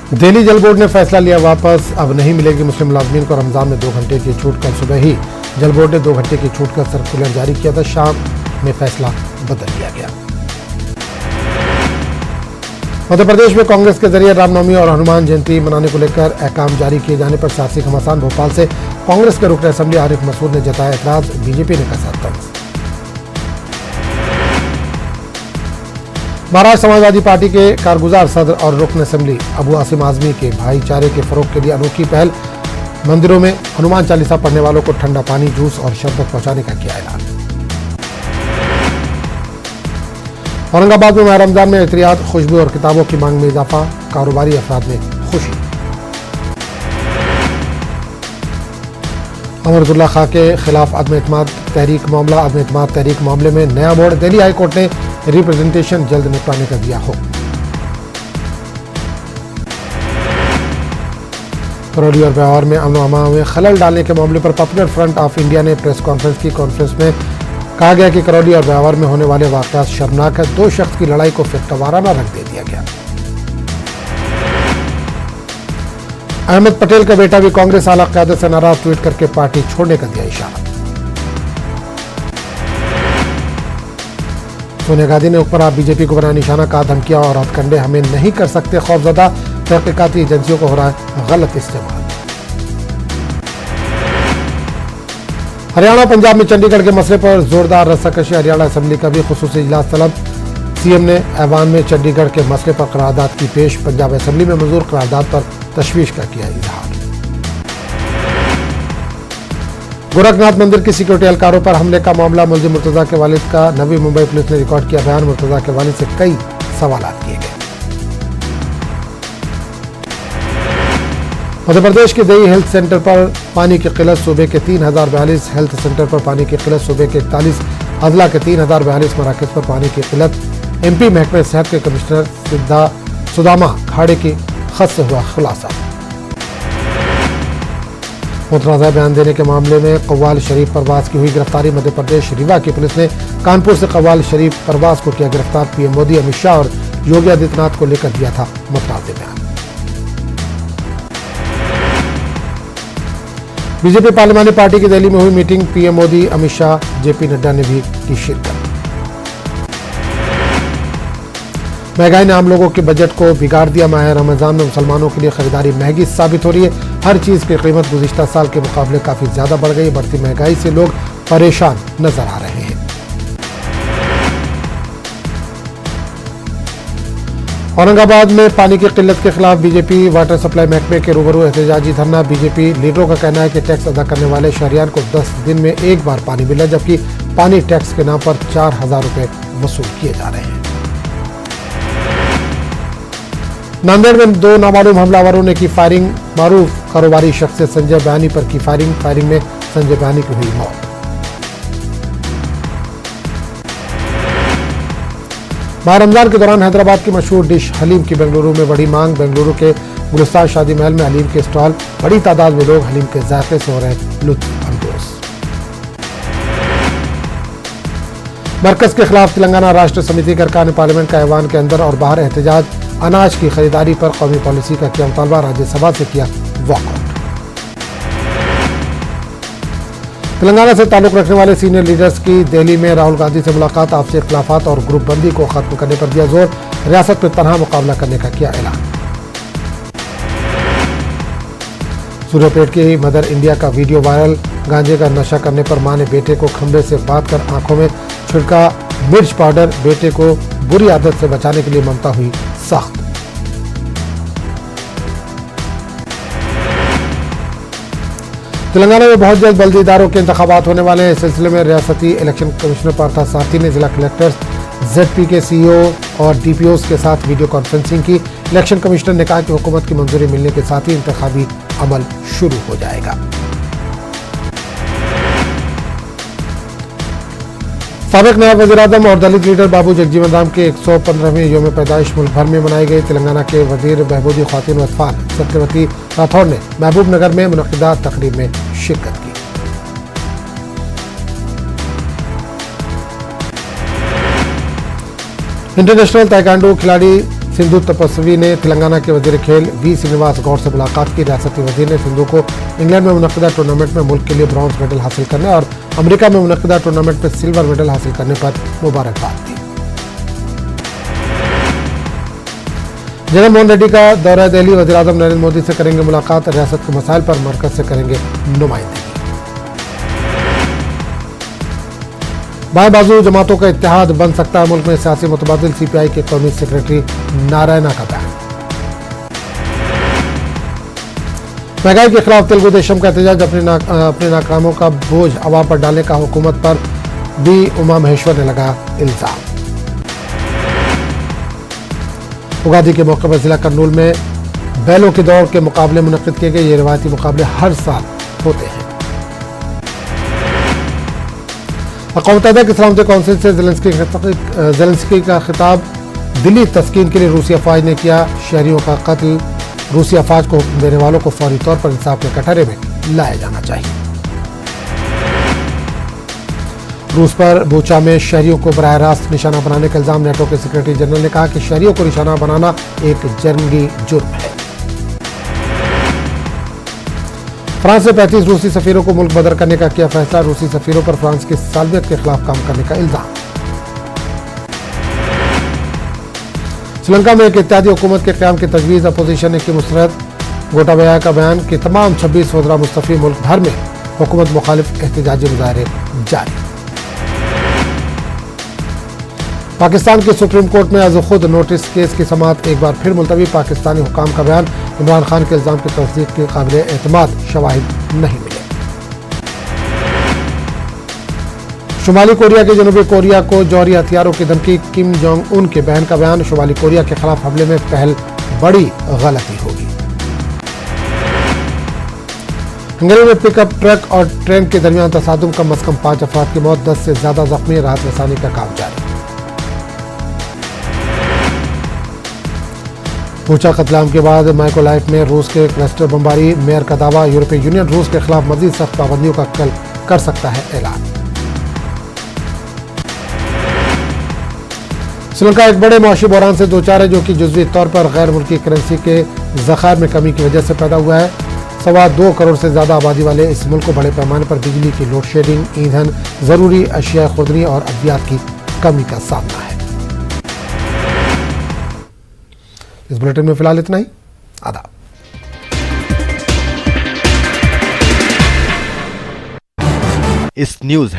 दिल्ली जल बोर्ड ने फैसला लिया वापस, अब नहीं मिलेगी मुस्लिम मुलाजमीन को रमजान में 2 घंटे की छूट। कल सुबह ही जल बोर्ड ने 2 घंटे की छूट का सर्कुलर जारी किया था, शाम में फैसला बदल दिया गया। मध्य प्रदेश में कांग्रेस के जरिए रामनवमी और हनुमान जयंती मनाने को लेकर अहकाम जारी किए जाने पर सियासी घमासान। भोपाल से कांग्रेस के रुकन असेंबली आरिफ मसूद ने जताया एतराज, बीजेपी ने कसा तंज। महाराष्ट्र समाजवादी पार्टी के कारगुजार सदर और रुकन असेंबली अबू आसिम आजमी के भाईचारे के फरोग के लिए अनोखी पहल, मंदिरों में हनुमान चालीसा पढ़ने वालों को ठंडा पानी, जूस और शरबत पहुंचाने का किया ऐलान। औरंगाबाद में माह रमजान में इतरियात, खुशबू और किताबों की मांग में इजाफा, कारोबारी अफराद में खुशी। अमरुद्दौला खां के खिलाफ अदम एतमाद तहरीक मामला, अदम एतमाद तहरीक मामले में नया मोड़, दिल्ली हाई कोर्ट ने रिप्रेजेंटेशन जल्द निपटाने का दिया हुक्म। करौली और ब्यावर में अमन अमान में खलल डालने के मामले पर पॉपुलर फ्रंट ऑफ इंडिया ने प्रेस कॉन्फ्रेंस की। कॉन्फ्रेंस में कहा गया कि करौली और ब्यावर में होने वाले वाकयात शर्मनाक है, 2 शख्स की लड़ाई को फिरकावाराना रंग दे दिया गया। अहमद पटेल का बेटा भी कांग्रेस आला क़यादत से नाराज, ट्वीट करके पार्टी छोड़ने का दिया इशारा। सोनिया गांधी ने ऊपर बीजेपी को बनाया निशाना, कहा धमकियां और हथकंडे हमें नहीं कर सकते खौफजदा, तहकीकाती एजेंसियों को हो रहा है गलत इस्तेमाल। हरियाणा पंजाब में चंडीगढ़ के मसले पर जोरदार रस्साकशी, हरियाणा असेंबली का भी खुसूसी इजलास तलब। सीएम ने ऐवान में चंडीगढ़ के मसले पर करारदाद की पेश, पंजाब असेंबली में मंजूर करारदाद पर तशवीश का किया इजहार। गोरखनाथ मंदिर की सिक्योरिटी एहलकारों पर हमले का मामला, मुलजिम मुर्तजा के वालिद का नवी मुंबई पुलिस ने रिकॉर्ड किया बयान, मुर्तजा के वालिद से कई सवालात किए गए। मध्य प्रदेश के दई हेल्थ सेंटर पर पानी की किल्लत, सूबे के 3042 हेल्थ सेंटर पर पानी की किल्लत, सूबे के 41 अजला के 3042 मराकज पर पानी की किल्लत। एमपी महकमे सेहत के कमिश्नर सुदामा खाड़े की खत से हुआ खुलासा। मुतनाज़ा बयान देने के मामले में कव्वाल शरीफ परवाज की हुई गिरफ्तारी, मध्य प्रदेश रीवा की पुलिस ने कानपुर से कव्वाल शरीफ परवाज को किया गिरफ्तार। पीएम मोदी, अमित शाह और योगी आदित्यनाथ को लेकर दिया था मुतनाज़ा बयान। बीजेपी पार्लिमानी पार्टी की दिल्ली में हुई meeting, PM Modi, Amit Shah, JP Nadda ने भी की शिरकत। महंगाई ने आम लोगों के बजट को बिगाड़ दिया, माह रमजान में मुसलमानों के लिए खरीदारी महंगी साबित हो रही है। हर चीज की कीमत गुज़िश्ता साल के मुकाबले काफी ज्यादा बढ़ गई। बढ़ती महंगाई से लोग परेशान नजर आ रहे हैं। औरंगाबाद में पानी की किल्लत के खिलाफ बीजेपी वाटर सप्लाई महकमे के रूबरू एहतजाजी धरना। बीजेपी लीडरों का कहना है कि टैक्स अदा करने वाले शहरियार को 10 दिन में एक बार पानी मिला, जबकि पानी टैक्स के नाम पर 4000 रुपए वसूल किए जा रहे हैं। नांदेड़ में 2 नामालूम हमलावरों ने की फायरिंग, मारूफ कारोबारी शख्स संजय बयानी पर की फायरिंग में संजय बयानी की हुई मौत। माह रमजान के दौरान हैदराबाद की मशहूर डिश हलीम की बेंगलुरु में बड़ी मांग। बेंगलुरु के गुलिस्तान शादी महल में हलीम के स्टॉल, बड़ी तादाद में लोग हलीम के जायके से हो रहे लुत्फ अंदोज। मरकज के खिलाफ तेलंगाना राष्ट्र समिति के अरकान पार्लियामेंट का ऐवान के अंदर और बाहर एहतजाज। अनाज की खरीदारी पर कौमी पॉलिसी का किया मुतालबा, राज्यसभा से किया वॉकआउट। तेलंगाना से ताल्लुक रखने वाले सीनियर लीडर्स की दिल्ली में राहुल गांधी से मुलाकात, आपसी इख्तिलाफात और ग्रुपबंदी को खत्म करने पर दिया जोर, रियासत में तनहा मुकाबला करने का किया ऐलान। सूर्यापेट की मदर इंडिया का वीडियो वायरल, गांजे का नशा करने पर मां ने बेटे को खंबे से बांध कर आंखों में छिड़का मिर्च पाउडर, बेटे को बुरी आदत से बचाने के लिए ममता हुई सख्त। तेलंगाना में बहुत जल्द बल्दी इदारों के इंतखाबात होने वाले हैं। इस सिलसिले में रियासती इलेक्शन कमिश्नर पार्था सारथी ने जिला कलेक्टर्स, जेडपी के सीईओ और डीपीओस के साथ वीडियो कॉन्फ्रेंसिंग की। इलेक्शन कमिश्नर ने कहा कि हुकूमत की मंजूरी मिलने के साथ ही इंतखाबी अमल शुरू हो जाएगा। साबिक नायब वज़ीर-ए-आज़म और दलित लीडर बाबू जगजीवन राम के 115वें योम पैदाइश मुल्क भर में मनाई गई। तेलंगाना के वज़ीर बहबूदी ख़वातीन व अतफ़ाल सत्यवती राठौड़ ने महबूब नगर में मुनक़िदा तक़रीब में शिरकत की। इंटरनेशनल ताइक्वांडो खिलाड़ी सिंधु तपस्वी ने तेलंगाना के वजीर खेल वी श्रीनिवास गौड़ से मुलाकात की। रियासती वजीर ने सिंधु को इंग्लैंड में मुनक्किदा टूर्नामेंट में मुल्क के लिए ब्रॉन्ज मेडल हासिल करने और अमेरिका में मुनक्किदा टूर्नामेंट में सिल्वर मेडल हासिल करने पर मुबारकबाद दी। जगनमोहन रेड्डी का दौरा दिल्ली, वज़ीर-ए-आज़म नरेंद्र मोदी से करेंगे मुलाकात। रियासत के मसाइल पर मरकज से करेंगे नुमाइंदगी। बाएं बाजू जमातों का इत्तेहाद बन सकता है मुल्क में सियासी मुतबादिल, सीपीआई के कौमी सेक्रेटरी नारायणा का बयान। महंगाई के खिलाफ तेलुगु देशम का एहतजाज, अपने नाकामों का बोझ अवाम पर डालने का हुकूमत पर भी उमा महेश्वर ने लगा इल्जाम। उगादी के मौके पर जिला करनूल में बैलों की दौड़ के मुकाबले मुनक्किद किए गए। ये रिवायती मुकाबले हर साल होते हैं। अक़वाम मुत्तहिदा की सलामती कौंसिल से ज़ेलेंस्की का खिताब, दिल्ली तस्कीन के लिए रूसी अफवाज ने किया शहरियों का कत्ल। रूसी अफवाज को हुक्म देने वालों को फौरी तौर पर इंसाफ के कटहरे में लाया जाना चाहिए। रूस पर बूचा में शहरियों को बराह रास्त निशाना बनाने का इल्जाम, नेटो के सेक्रेटरी जनरल ने कहा कि शहरियों को निशाना बनाना एक जंगी जुर्म है। फ्रांस से 35 रूसी सफीरों को मुल्क बदर करने का किया फैसला। रूसी सफीरों पर फ्रांस की सालमियत के खिलाफ काम करने का इल्जाम। श्रीलंका में एक इत्तेहादी हुकूमत के क़याम की तजवीज़, अपोजिशन ने की मुस्तरद। गोटाबया का बयान कि तमाम 26 वज़रा मुस्तफ़ी, मुल्क भर में हुकूमत मुखालिफ एहतजाजी मुजाहरे जारी। पाकिस्तान की सुप्रीम कोर्ट में आज खुद नोटिस केस की समाअत एक बार फिर मुलतवी। पाकिस्तानी हुकाम का बयान, इमरान खान के इल्जाम की तस्दीक के काबिल एतमाद शवाहिद नहीं मिले। शुमाली कोरिया के जनूबी कोरिया को जौहरी हथियारों की धमकी, किम जोंग उन के बहन का बयान, शुमाली कोरिया के खिलाफ हमले में पहल बड़ी गलती होगी। हंगरी में पिकअप ट्रक और ट्रेन के दरमियान तसादुम, कम अज कम 5 अफराद की मौत, 10 से ज्यादा जख्मी। राहत रसानी का काम जारी। बूचा कत्लेआम के बाद माइकोलाइफ में रूस के क्लस्टर बमबारी, मेयर का दावा, यूरोपीय यूनियन रूस के खिलाफ मजीद सख्त पाबंदियों का कल कर सकता है ऐलान। श्रीलंका एक बड़े मुआशी बहरान से दो चार है, जो कि जुज़वी तौर पर गैर मुल्की करेंसी के ज़खायर में कमी की वजह से पैदा हुआ है। 2.25 करोड़ से ज्यादा आबादी वाले इस मुल्क को बड़े पैमाने पर बिजली की लोड शेडिंग, ईंधन, जरूरी अशिया खुर्दनी और अद्वियात की कमी का सामना है। इस बुलेटिन में फिलहाल इतना ही। आदाब। इस न्यूज